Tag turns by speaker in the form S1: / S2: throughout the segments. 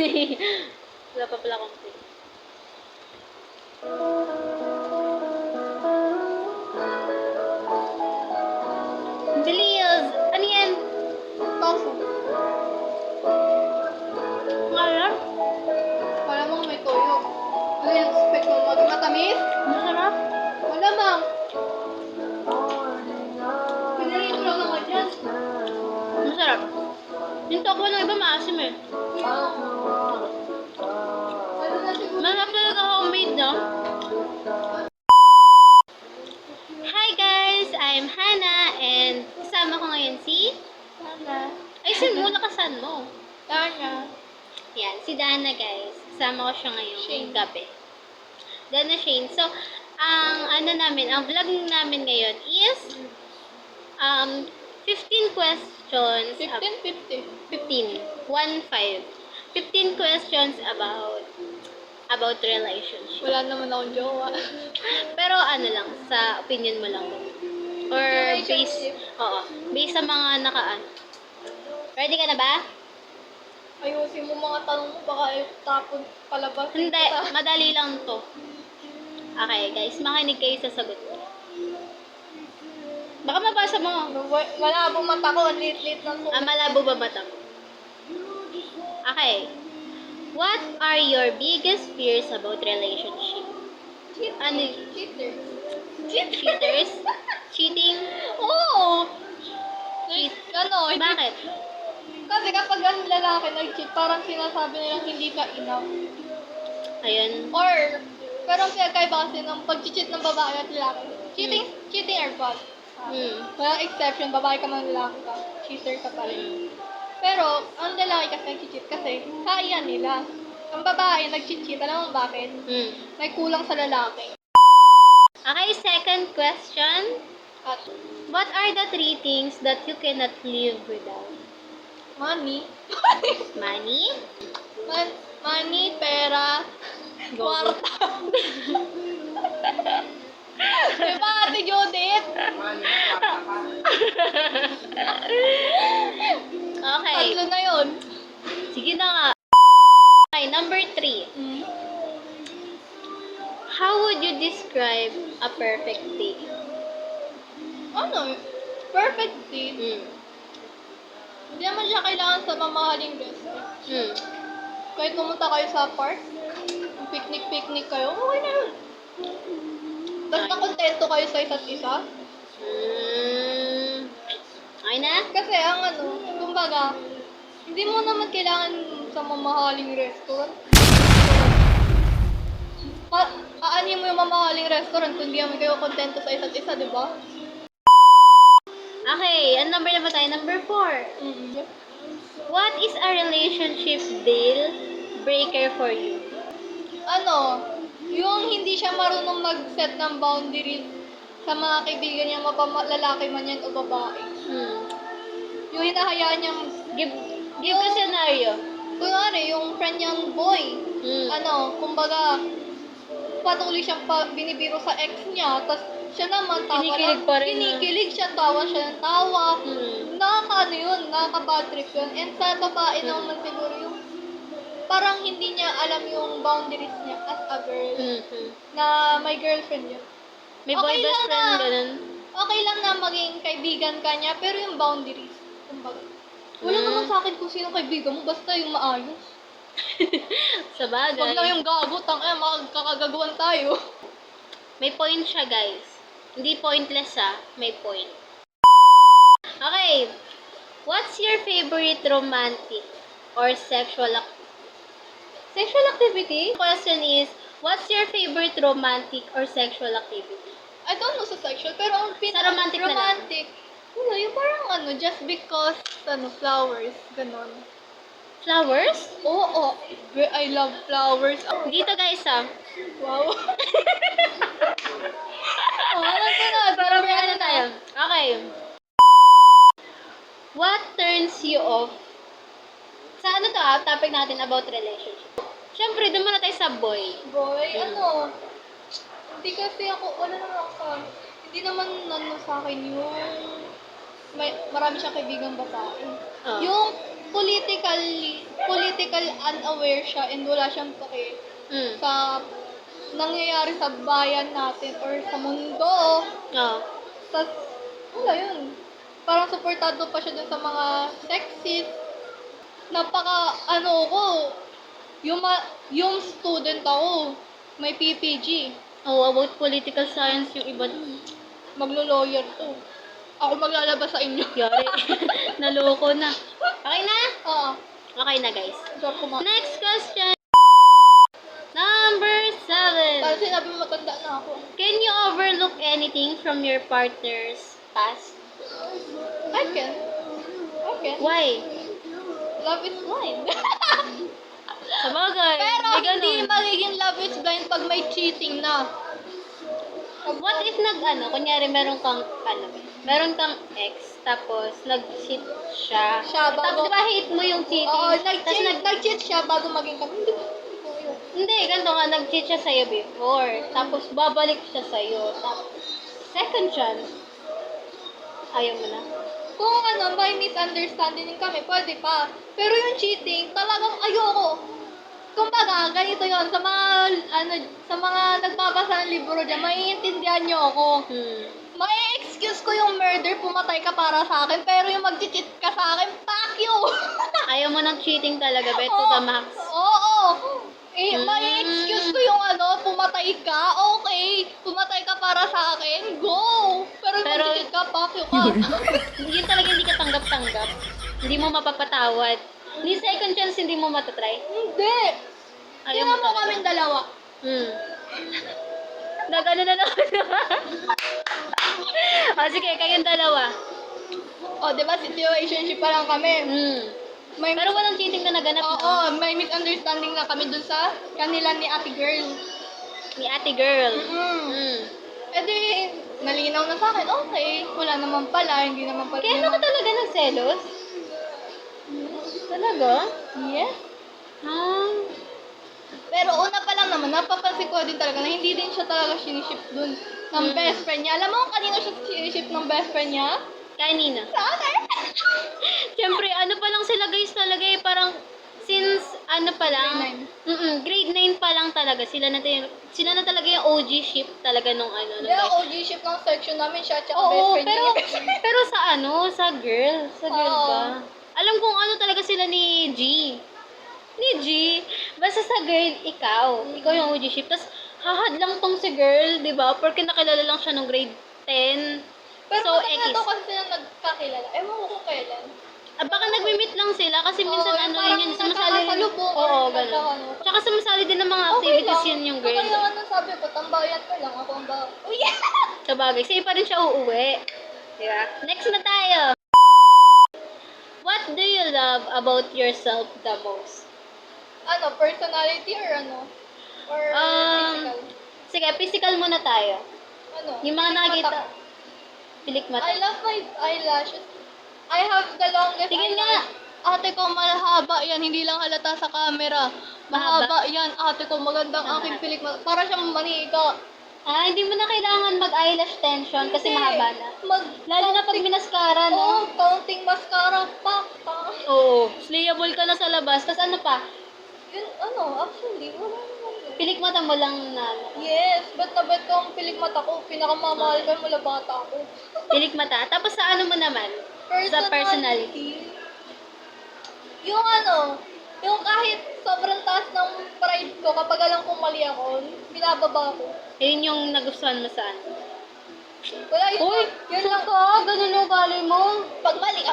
S1: Wala pa pala akong plate. Bilis! Ano yan?
S2: Tofu.
S1: Masarap?
S2: Wala mong may toyo. Ano yung expect mo? Matamis?
S1: Masarap?
S2: Wala mang. Pinarito lang naman yan.
S1: Masarap. Yung tokwa ng iba maasim eh.
S2: Ano na siguro?
S1: Masarap talaga homemade, no? Hi guys! I'm Hannah and kasama ko ngayon si...
S2: Sana.
S1: Ay, mo, lakasan mo.
S2: Sana.
S1: Yan, si Dana guys. Kasama ko siya ngayong
S2: Shane.
S1: gabi. Dana Shane. So, ang vlog namin ngayon is 15 questions.
S2: 15.
S1: 15. 15 questions about relationship.
S2: Wala naman akong jowa.
S1: Pero ano lang, sa opinion mo lang. Or based,
S2: Relationship.
S1: based sa mga nakaan. Ready ka na ba?
S2: Ayusin mo mga tanong mo, baka tapon palabas.
S1: Hindi, madali lang to. Okay guys, makinig kayo sa sagot ko. Baka mabasa mo.
S2: Malabo mata ko, ang lit-lit ng sulat.
S1: Malabo ba mata mo? Okay. What are your biggest fears about relationship? Ano?
S2: Cheater.
S1: Cheaters? Cheating?
S2: Oo! Like, hindi.
S1: Bakit?
S2: Kasi kapag ang lalaki nag-cheat, parang sinasabi nilang hindi ka enough.
S1: Ayun.
S2: Or, pero ang pinagkaiba kasi ng pag-cheat ng babae at lalaki. Cheating are bad. Walang exception, babae ka man lalaki ka, cheater ka pa rin. Pero, ang lalaki kasi nag-cheat kasi kaya nila. Ang babae nag-cheat, alam mo bakit? May kulang sa lalaki.
S1: Okay, second question.
S2: At
S1: What are the 3 things that you cannot live without?
S2: money.
S1: Money?
S2: Money, pera, kwarta. Diba, Ate Judith?
S1: Okay.
S2: Tatlo na yun.
S1: Sige na nga. Okay, number 3.
S2: Mm.
S1: How would you describe a perfect date?
S2: Ano? Perfect date. Hindi naman siya kailangan sa mamahaling restaurant. Kahit pumunta kayo sa park, picnic kayo, okay na yun. Basta kontento kayo sa isa't isa.
S1: Okay na?
S2: Kasi ang kumbaga, hindi mo naman kailangan sa mamahaling restaurant. Aanin mo yung mamahaling restaurant kung di naman kayo kontento sa isa't isa, di ba?
S1: Okay, ang number na ba tayo? Number 4. What is a relationship deal breaker for you?
S2: Yung hindi siya marunong mag-set ng boundaries sa mga kaibigan niya, lalaki man yan o babae. Yung hinahayaan niyang,
S1: Give a scenario.
S2: kunwari, yung friend niyang boy, kumbaga, patuloy siyang binibiro sa ex niya, tapos siya naman, tawa
S1: Kinikilig
S2: lang.
S1: pa rin,
S2: Kinikilig siya, tawa siya ng tawa. Nakaka-bad trip yun. And sa babae naman siguro yung, parang hindi niya alam yung boundaries niya as a girl, na may girlfriend yun.
S1: May boy
S2: Okay
S1: best
S2: lang
S1: friend,
S2: na.
S1: ganun.
S2: Okay lang na maging kaibigan ka niya, pero yung boundaries, kumbaga. Wala naman sa akin kung sino kaibigan mo, basta yung maayos.
S1: Sa bagay.
S2: Wag lang yung gago, makakagaguan tayo.
S1: May point siya, guys. Hindi pointless, may point. Okay. What's your favorite romantic or sexual activity? Question is, what's your favorite romantic or sexual activity?
S2: I don't know sa sexual, pero ang
S1: Sa romantic na lang.
S2: romantic, yung parang just because, flowers, ganon.
S1: Flowers?
S2: Oo, I love flowers.
S1: Dito, guys,
S2: Wow. Alam ko na,
S1: Parang may ano tayo. Okay. What turns you off? Sa topic natin about relationship. Siyempre, doon muna tayo sa boy.
S2: Boy, hindi kasi ako, wala naman ako hindi naman sa akin yung, marami siyang kaibigang babae.
S1: Oh.
S2: Yung political unaware siya and wala siyang pake
S1: Mm.
S2: sa nangyayari sa bayan natin or sa mundo.
S1: Oh.
S2: Tapos, wala yun. Parang supportado pa siya dun sa mga sexist. Yung student ako, may PPG.
S1: Oh, about political science yung iba dun.
S2: Maglo-lawyer to. Ako maglalabas sa inyo.
S1: Yari. Naloko na. Okay na?
S2: Oo.
S1: Okay na, guys.
S2: Joke ko ma.
S1: Next question. Number 7.
S2: Parang sinabi mo matanda na ako.
S1: Can you overlook anything from your partner's past?
S2: I can.
S1: Why?
S2: Love is blind.
S1: Sabagay.
S2: Pero
S1: may
S2: hindi
S1: ganun.
S2: magiging love is blind pag may cheating na.
S1: What if kunyari meron kang ex, tapos nag-cheat siya.
S2: Siya, bago-
S1: Tapos di ba hate mo yung cheating?
S2: Oo,
S1: Tapos
S2: nag-cheat siya bago maging kami.
S1: Hindi, ganito nga, nag-cheat siya sa'yo before. Tapos babalik siya sa'yo. Tapos, second chance. Ayaw mo na.
S2: Kung may misunderstanding kami, pwede pa. Pero yung cheating, talagang ayoko. Kumbaga, ganito yon sa mga nagbabasa ng libro dyan, maiintindihan nyo ako. May excuse ko yung murder, pumatay ka para sa akin, pero yung mag-cheat ka sa akin, fuck you!
S1: Ayaw mo ng cheating talaga, bet to the max.
S2: Oo! May excuse ko yung pumatay ka, okay. Pumatay ka para sa akin, go! Pero mag-cheat ka, fuck you ka.
S1: Yun talaga hindi ka tanggap-tanggap. Hindi mo mapapatawad. Ni second chance hindi mo matatry.
S2: Hindi!
S1: Ayaw
S2: Tingnan mo
S1: talaga.
S2: kaming dalawa.
S1: Nagano na lang. Sige, kayong dalawa.
S2: O, di ba, situationship pa lang kami. May
S1: Pero walang cheating na naganap.
S2: Oo, may misunderstanding na kami dun sa kanila ni ate girl.
S1: Ni ate girl.
S2: E di, nalinaw na sa akin, okay, wala naman pala, hindi naman pala.
S1: Kaya ka talaga ng selos? Talaga?
S2: Yes. Pero una pa lang naman, napapansin ko din talaga na hindi din siya talaga siniship dun ng best friend niya. Alam mo kung kanino siya siniship ng best friend niya?
S1: Kanina.
S2: Sa akin.
S1: Siyempre, pa lang sila guys talaga parang since pa lang, grade 9 pa lang talaga sila na talaga yung OG ship talaga nung
S2: Hindi, OG ship ng section namin siya, tsaka best
S1: Oo,
S2: friend niya.
S1: pero sa girl ba? Alam kong talaga sila ni G. Basta sa girl, ikaw yung OG ship. Tapos, hahad lang tong si girl, di ba? Porque nakilala lang siya nung grade 10.
S2: Pero
S1: So,
S2: matagal daw kasi sila nagkakilala. Ewan ko kung kailan.
S1: Baka nag-meet lang sila kasi minsan
S2: yung
S1: yun yun, sumasali.
S2: nagkakasalubong or
S1: Oo, gano'n.
S2: nagkakano.
S1: Tsaka sumasali din ng mga activities yun yung girl.
S2: Kaya nga sabi ko, tambayan ka lang, ako ang ba... Oh yeah!
S1: Sabagay, sa'yo pa rin siya uuwi. Di ba? Next na tayo. What do you love about yourself the most?
S2: Personality or Or physical?
S1: Sige, physical muna tayo. Yung mga
S2: Pilik
S1: nakikita.
S2: mata.
S1: Pilik mata.
S2: I love my eyelashes. I have the longest
S1: Tingin
S2: eyelash. Ate ko, mahaba yan. Hindi lang halata sa camera. Mahaba yan. Ate ko, magandang aking pilik mata. Para siyang manika.
S1: Hindi mo na kailangan mag-eyelash tension kasi
S2: Hindi.
S1: mahaba na. Lalo na pag minaskara, no?
S2: Oo, counting mascara.
S1: Oo. Slayable ka na sa labas. Tapos ano pa?
S2: Yun, actually, wala naman yun.
S1: Pilik mata mo lang na.
S2: Yes, bet na bet ko ang pilik mata ko. Pinakamamahal ko mula bata ko.
S1: Pilik mata. Tapos sa ano mo naman? Sa personality.
S2: Yung yung kahit sobrang taas ng pride ko, kapag alam kong mali ako, binababa ko.
S1: Yun yung nagustuhan mo saan?
S2: Wala, yun lang.
S1: ka? Ganun yung ugali mo?
S2: Pag mali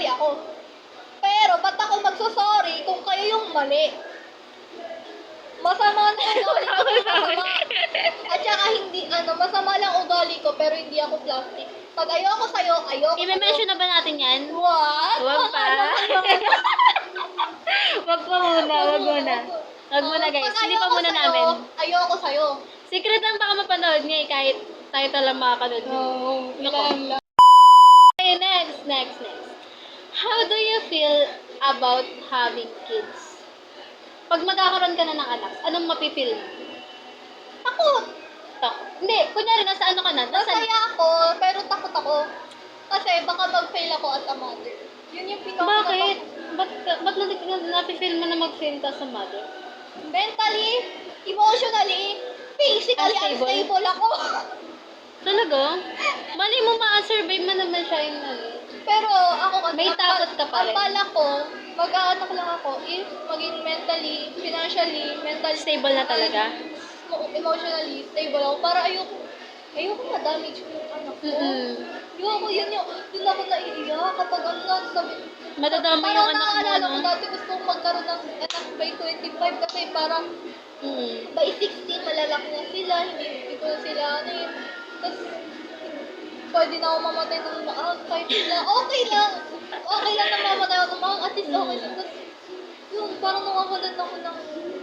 S2: ako. Pero, ba't ako magsasorry kung kayo yung mali? Masama na ugali ko, masama. At saka hindi, masama lang ugali ko, pero hindi ako plastic. Pag ayoko sa'yo, ayoko sa'yo.
S1: I-mention na ba natin yan?
S2: What?
S1: Wag pa. Wag pa muna, wag muna. Wag muna guys,
S2: Pag
S1: hindi pa
S2: ayoko
S1: muna
S2: sa'yo,
S1: namin.
S2: ayoko sa'yo.
S1: Secret lang baka mapanood niya kahit tayo talang makakanood niya.
S2: Lang.
S1: Okay, next. How do you feel about having kids? Pag magkakaroon ka na ng anak, anong mapipil mo?
S2: Takot.
S1: Hindi, kunyari nasa ano ka na?
S2: Masaya ako, pero takot ako. Kasi baka mag-fail ako as a mother. Yun yung pinaka...
S1: Bakit? Ba't na-feel mo na mag-fail ka sa mother?
S2: Mentally, emotionally, physically
S1: Unstable?
S2: unstable ako.
S1: Talaga? Mali mo ma-survive mo naman siya yung
S2: Pero ako kasi,
S1: May takot ka pa rin.
S2: ang bala ko, mag-aanak lang ako if maging mentally, financially, mentally,
S1: stable na talaga.
S2: emotionally stable ako. Para ayoko ma-damage ko yung anak ko. Ayoko, yun ako naiiyak kapag ano na, sabi,
S1: Madadama yung
S2: parang
S1: anak mo,
S2: naaalala ko
S1: no?
S2: dati gusto kong magkaroon ng anak by 25 kasi parang by 16 malalaki na sila, hindi ko na sila ano yun. Tapos, pwede na ako mamatay ng maang kahit sila. Okay lang na mamatay ako ng maang, at least okay lang. Tapos, yun, parang nakakalad ako ng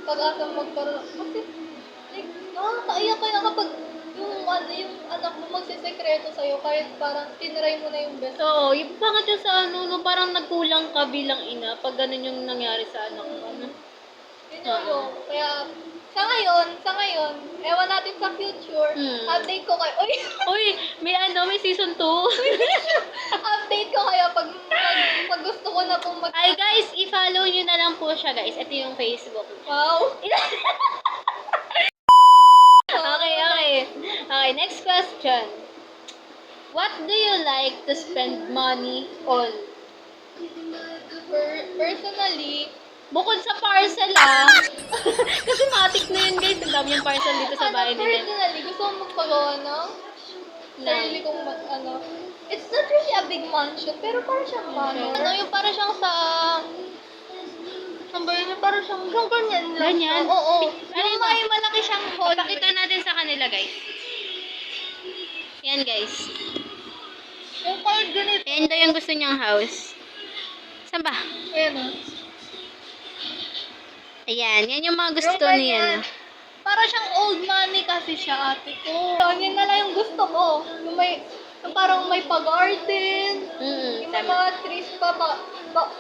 S2: pag-asa magkaroon. Kasi, like, nakakaiyak kaya kapag yung anak mo magsisekreto sa'yo kahit parang tinry mo na yung best.
S1: Oo, yung pangat yung sa ano, no, parang nagkulang ka bilang ina pag ganun yung nangyari sa anak mo, ano?
S2: Yun yung kaya, sa ngayon, ewan natin sa future, update ko kayo.
S1: Uy, may season 2.
S2: Update ko kayo pag gusto ko na pong
S1: Ay guys, i-follow nyo na lang po siya guys. Ito yung Facebook.
S2: Wow!
S1: Okay, next question. What do you like to spend money on?
S2: Personally,
S1: Bukod sa parcel kasi matik na yun guys. Ang dami yung parcel dito sa bahay nila.
S2: personally, gusto kong magpagawa ng sarili kong it's not really a big mansion, pero parang siyang mansion. Ano yung parang siyang sa... Saan ba yun? Parang siyang ganyan lang.
S1: Ganyan?
S2: Oo.
S1: Ano
S2: Yung
S1: ba?
S2: may malaki siyang hall.
S1: Pakita natin sa kanila guys. Yan guys.
S2: Yung card ganito.
S1: Yan daw yung gusto niyang house. Saan ba?
S2: Ayan o.
S1: Ayan, yan yung mga gusto
S2: Yung
S1: niya.
S2: ganyan. Parang siyang old money kasi siya, ate ko. Yun na lang yung gusto ko. Yung parang may pa-garden. Yung may
S1: Tama.
S2: mga trees pa.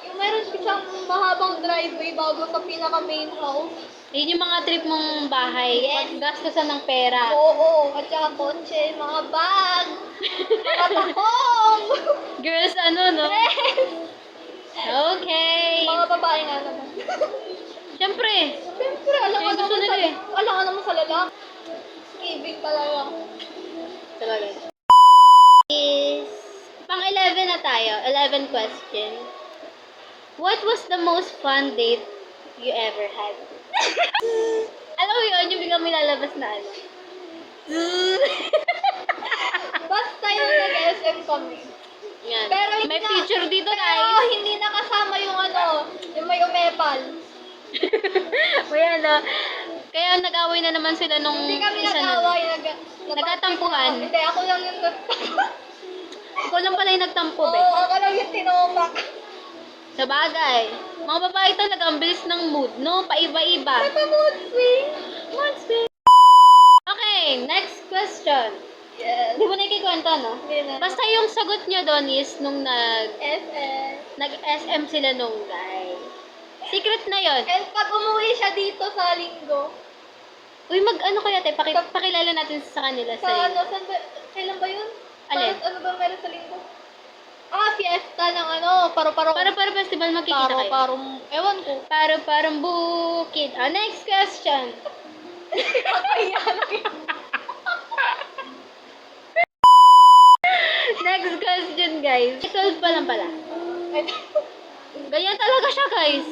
S2: Yung meron siyang mahabang driveway bago sa pinaka-main house.
S1: Yun yung mga trip mong bahay. Paggastosan ng pera.
S2: Oo. At saka kotse, mga bag, mga tahong.
S1: Girls, ano, no? Okay.
S2: Mga babae nga naman.
S1: Siyempre.
S2: Siyempre, alam
S1: Kaya gusto nila eh.
S2: ka naman sa lalaki. Giving talaga.
S1: Talaga. Is pang-11 na tayo. 11 question. What was the most fun date you ever had? Alam mo yun, yung biglang may lalabas na ano.
S2: Basta yung nag-SM kami.
S1: Yan.
S2: Pero
S1: May
S2: hindi
S1: picture dito,
S2: Pero
S1: guys.
S2: hindi nakasama yung yung may umepal.
S1: May ano. Kaya nag-away na naman sila nung
S2: Hindi kami
S1: isa na.
S2: nag-away.
S1: Nagkatampuhan.
S2: Hindi, ako lang yung
S1: Ikaw lang pala yung nagtampo,
S2: Oo,
S1: be.
S2: ako lang yung tinomak.
S1: Sa bagay. Mga babae talaga, ang bilis ng mood, no? Paiba-iba.
S2: Ito mood swing.
S1: Mood swing. Okay, next question.
S2: Yes.
S1: Hindi mo na ikikwento, no?
S2: Hindi na.
S1: Basta yung sagot niya doon is nung
S2: SM.
S1: nag-SM sila nung guy. Secret na yon.
S2: And pag umuwi siya dito sa linggo,
S1: Uy, ano kaya tayo? Pakilala natin sa kanila
S2: sa
S1: sa
S2: saan ba, kailan ba yun?
S1: Alin?
S2: Ano ba meron sa linggo? Fiesta ng paro-paro.
S1: Para festival magkikita kayo.
S2: Paro-parong, ewan ko.
S1: Parang bukid. Next question. Next question, guys. 12 pa lang pala. Ganyan talaga siya, guys.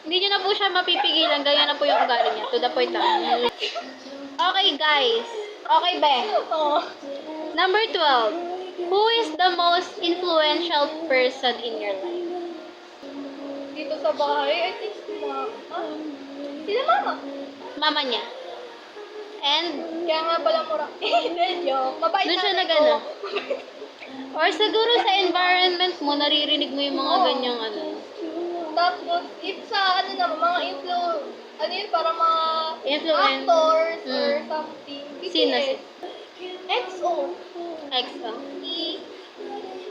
S1: Hindi nyo na po siya mapipigilan. Ganyan na po yung ugali niya. To the point lang. Okay, guys. Okay, be.
S2: Oo.
S1: Number 12. Who is the most influential person in your life?
S2: Dito sa bahay, I think sila mama.
S1: Mama niya. And,
S2: Kaya nga pala mura. Hindi, joke. Mabait
S1: doon siya
S2: nanay
S1: nag
S2: ko.
S1: ano. Or siguro sa environment mo, naririnig mo yung mga
S2: Oo.
S1: ganyang ano.
S2: Tapos, if sa mga para mga
S1: Influence.
S2: actors or
S1: Mm.
S2: something. BTS.
S1: Sino?
S2: EXO.
S1: EXO.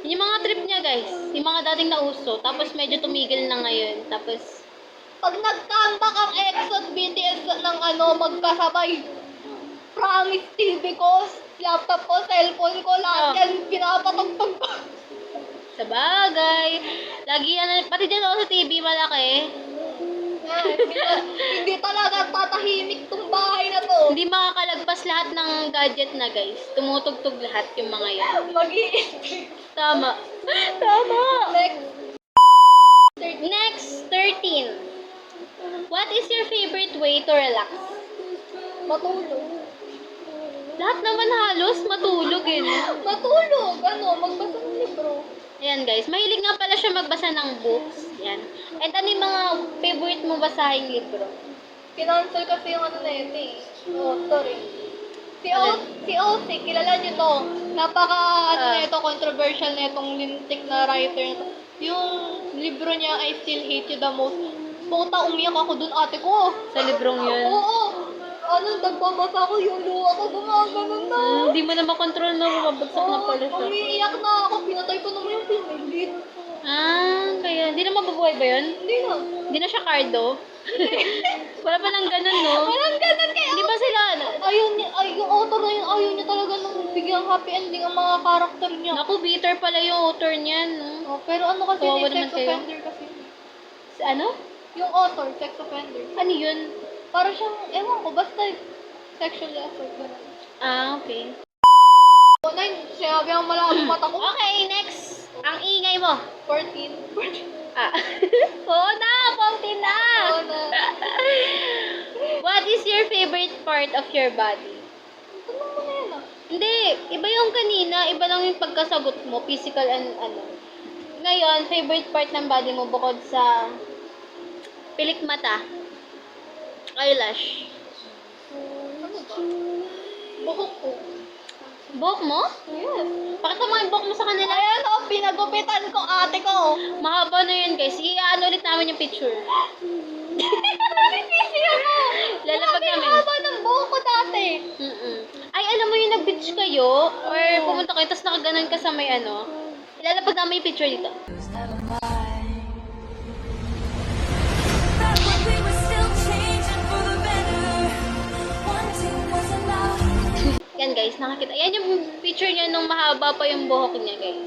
S1: Yung mga trip niya, guys. Yung mga dating nauso. Tapos medyo tumigil na ngayon. Tapos,
S2: Pag nag-comeback ang EXO at BTS ng magkasabay, promise TV ko, laptop ko, cellphone ko, lahat
S1: Oh.
S2: yan pinapatugtog ko.
S1: Sa bagay. Lagi yan, pati dyan ako sa TV, malaki.
S2: Hindi talaga tatahimik tong bahay na to.
S1: Hindi makakalagpas lahat ng gadget na, guys. Tumutugtog lahat yung mga yan.
S2: Mag-iintay.
S1: Tama. Tama.
S2: Next.
S1: Next, 13. What is your favorite way to relax?
S2: Matulog.
S1: Lahat naman halos matulog eh. No?
S2: Matulog. Magbasa ng libro.
S1: Ayan guys, mahilig nga pala siya magbasa ng books. Yan. And ano yung mga favorite mo basahing libro?
S2: Kinancel kasi yung na ito eh. Author eh. Si OC, kilala niyo to. Napaka, na ito, controversial na itong lintik na writer na to. Yung libro niya, I Still Hate You the Most. Puta, umiyak ako dun, ate ko.
S1: Sa librong yun.
S2: Oo. Nagbabasa ko yung luha ko, gumaganon na.
S1: Hindi mo na makontrol na mabagsak na pala siya.
S2: Umiiyak na ako, pinatay ko naman yung pinilit.
S1: Kaya, hindi na mabubuhay ba yun?
S2: Hindi na.
S1: Hindi na siya cardo? Wala pa nang ganun, no?
S2: Walang ganun kaya.
S1: Hindi ba sila,
S2: Yung author na yun, ayaw niya talaga nang bigyang happy ending ang mga karakter niya.
S1: naku, bitter pala yung author niyan, no?
S2: Oh, pero ano kasi,
S1: Kawawa
S2: sex
S1: naman kayo.
S2: offender kasi.
S1: Ano?
S2: Yung author, sex offender.
S1: Ano yun?
S2: Para siyang, ewan ko, basta sexual assault. Ganun.
S1: Okay.
S2: Oh, 9, sinabi ang malabo mata ko.
S1: Okay, next. Ang ingay mo.
S2: 14.
S1: Oo na, 14 na.
S2: Oo na.
S1: What is your favorite part of your body?
S2: Ano mo na yan ah?
S1: Hindi, iba yung kanina, iba lang yung pagkasagot mo, physical and ano. Ngayon, favorite part ng body mo bukod sa pilik mata, eyelash.
S2: Ano ba? Buhok ko.
S1: Buhok mo?
S2: Yes.
S1: Pakita mo yung buhok mo sa kanila.
S2: Ayan o, pinagupitan ko ate ko.
S1: Mahaba na yun guys. I-ano ulit namin yung picture.
S2: Busy ako.
S1: Lalapag
S2: Grabe,
S1: namin.
S2: haba ng buhok ko dati.
S1: Ay, alam mo yung nag-beach kayo? Or pumunta kayo, tapos nakaganon ka sa may ano? Ilalapag namin yung picture dito.
S3: Back when we were still changing for the better, one thing was enough.
S1: Yan guys, nakakita. Ayan yung picture niya nung mahaba pa yung buhok niya guys.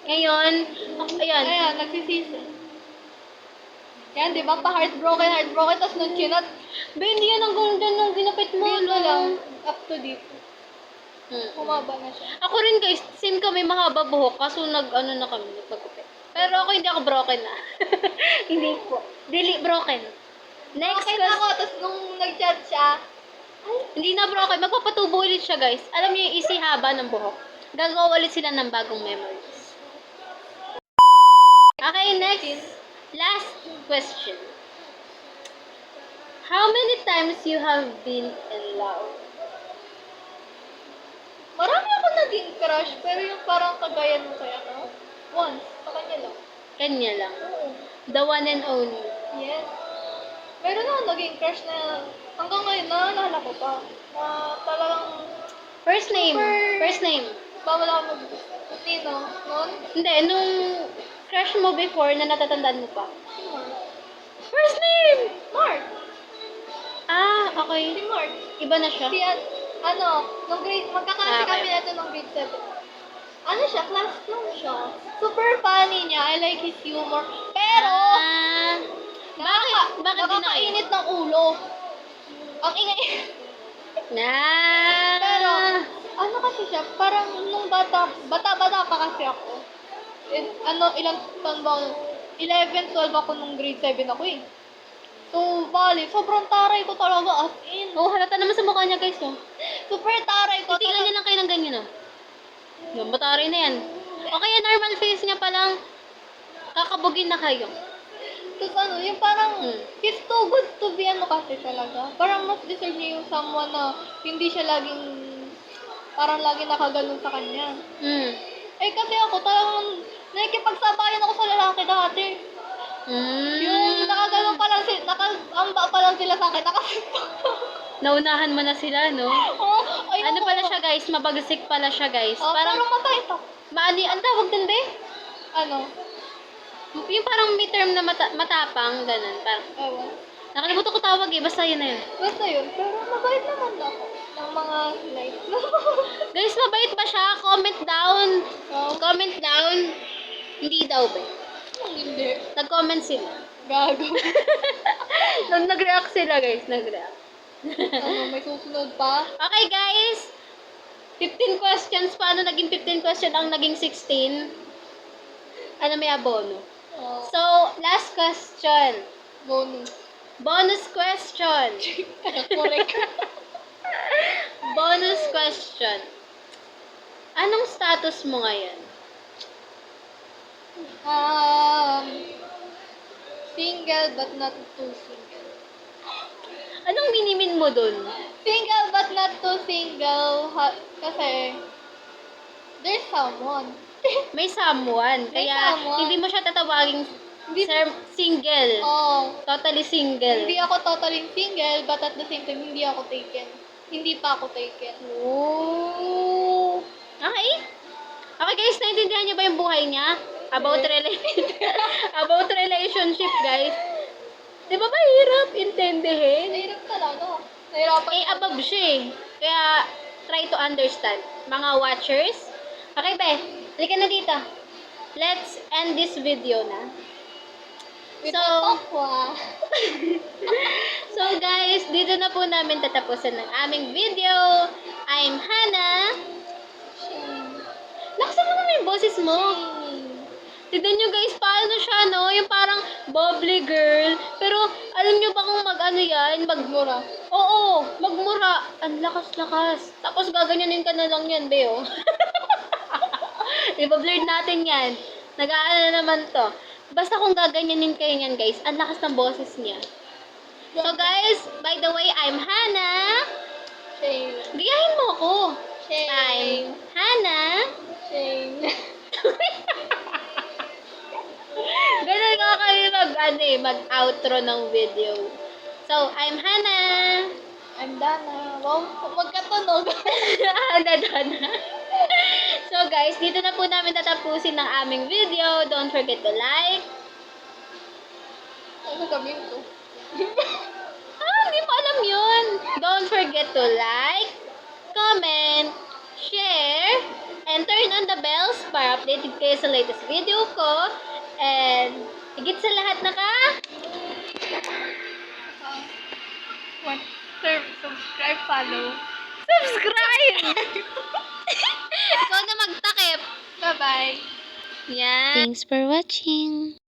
S1: Ngayon, ayan.
S2: Ayan, nagsisisi. Yan, di ba? Pa-heartbroken, tapos nung chinat,
S1: Ba, hindi yan hanggang dyan nung ginapit mo.
S2: dito
S1: no?
S2: lang, up to dito.
S1: Hmm.
S2: Humaba na siya.
S1: Ako rin guys, same kami mahaba buhok, kaso nag-ano na kami, nagpagupit. Pero ako hindi ako broken na. Hindi po. Dili broken. Next
S2: Okay na ako, tapos nung nag-chat siya,
S1: Hindi na broken. Magpapatubo ulit siya guys. Alam niyo yung easy haba ng buhok. Gagawa ulit sila ng bagong memories. Okay, next. Last question. How many times you have been in love?
S2: marami ako naging crush, pero yung parang kagaya nung kaya ko, once, sa kanya lang.
S1: Kanya lang.
S2: Oo.
S1: The one and only.
S2: Yes. Meron ako naging crush na hanggang ngayon, naalala ko pa. Na talagang
S1: First name.
S2: Super.
S1: First name.
S2: bawal ako Nino, noon.
S1: Hindi, nung crush mo before na natatandaan mo pa.
S2: Si Mark.
S1: First name!
S2: Mark. Si
S1: Okay.
S2: Mark.
S1: Iba na siya.
S2: Nung grade, magkaklase
S1: Okay.
S2: kami natin nung grade 7. Ano siya, class lang siya. Super funny niya, I like his humor. Pero,
S1: Bakit? Bakit di na
S2: nakakainit ng ulo. Ang ingay. Pero, ano kasi siya, parang nung bata pa kasi ako. Ilang taon ba ako? 11, 12 ako nung grade 7 ako eh. So, bali, sobrang taray ko talaga as in.
S1: Oh, halata naman sa mukha niya guys, oh.
S2: Super taray ko.
S1: Titigan niya lang kayo ng ganyan, oh. Yung batari na yan. O kaya normal face niya pa lang, kakabugin na kayo.
S2: Tapos yung parang,
S1: Hmm.
S2: he's too good to be kasi talaga. Parang mas deserve niya yung someone na hindi siya parang laging nakaganon sa kanya. Eh kasi ako talagang, nakikipagsabayan ako sa lalaki dati. Yung nakaganon pa lang nakamba pa lang sila sa akin,
S1: Naunahan mo na sila, no? Ano pala siya guys, mabagsik pala siya guys.
S2: Parang
S1: Parang,
S2: mabait ako.
S1: ang tawag dun be?
S2: Ano?
S1: Yung parang may term na matapang, ganun. Parang,
S2: Ewan.
S1: nakalimutan ko tawag eh, basta yun na yun.
S2: Basta yun. Pero mabait naman ako. Ng mga life.
S1: Guys, mabait ba siya? Comment down.
S2: Oh.
S1: Comment down. Hindi daw ba?
S2: Hindi.
S1: Nag-comment sila.
S2: Gago.
S1: Nung nag-react sila, guys. Nag-react.
S2: Ano, may susunod pa?
S1: Okay, guys. 15 questions. Paano naging 15 question ang naging 16? Ano may abono?
S2: Oh,
S1: So, last question.
S2: bonus.
S1: Bonus question.
S2: Correct.
S1: Bonus question. Anong status mo ngayon?
S2: Single but not too single.
S1: Anong minimin mo dun?
S2: Single but not too single. Kasi, there's someone.
S1: May someone.
S2: May
S1: Kaya,
S2: someone.
S1: hindi mo siya tatawaging single.
S2: Oh,
S1: Totally single.
S2: hindi ako totally single, but at the same time, hindi ako taken. Hindi pa ako taken.
S1: Oh. Okay. Okay guys, naintindihan niyo ba yung buhay niya? About about relationship, guys. Di ba mahirap intindihin?
S2: Nahirap talaga. Nahirapan.
S1: Eh, above siya eh. Kaya, try to understand. Mga watchers. Okay, be. Halika na dito. Let's end this video na.
S2: With
S1: So,
S2: the tokwa.
S1: So guys, dito na po namin tatapusin ng aming video. I'm Hannah. Lakasan mo naman yung boses mo. Tignan nyo guys, paano siya, no? Yung parang bubbly girl. Pero, alam nyo ba kung mag-ano yan?
S2: Mura.
S1: Oo, magmura. Ang lakas-lakas. Tapos gaganyanin ka na lang yan, Beo. Iba-blurred natin yan. Nag-aano na naman to. Basta kung gaganyanin kayo yan, guys, ang lakas ng boses niya. So guys, by the way, I'm Hannah.
S2: Shame.
S1: Gayahin mo ako.
S2: Shame.
S1: I'm Hannah.
S2: Shame.
S1: Ganun nga kami mag-outro ng video. So, I'm Hannah.
S2: I'm Dana. Wow, magkatunog.
S1: Dana. So guys, dito na po namin tatapusin ng aming video. Don't forget to like.
S2: Ano sabihin ko?
S1: Hindi mo alam yun. Don't forget to like, comment, share, and turn on the bells para updated kayo sa latest video ko. And, higit sa lahat
S2: Subscribe, follow.
S1: subscribe! Ikaw na magtakip.
S2: Bye-bye.
S1: Yan. Thanks for watching.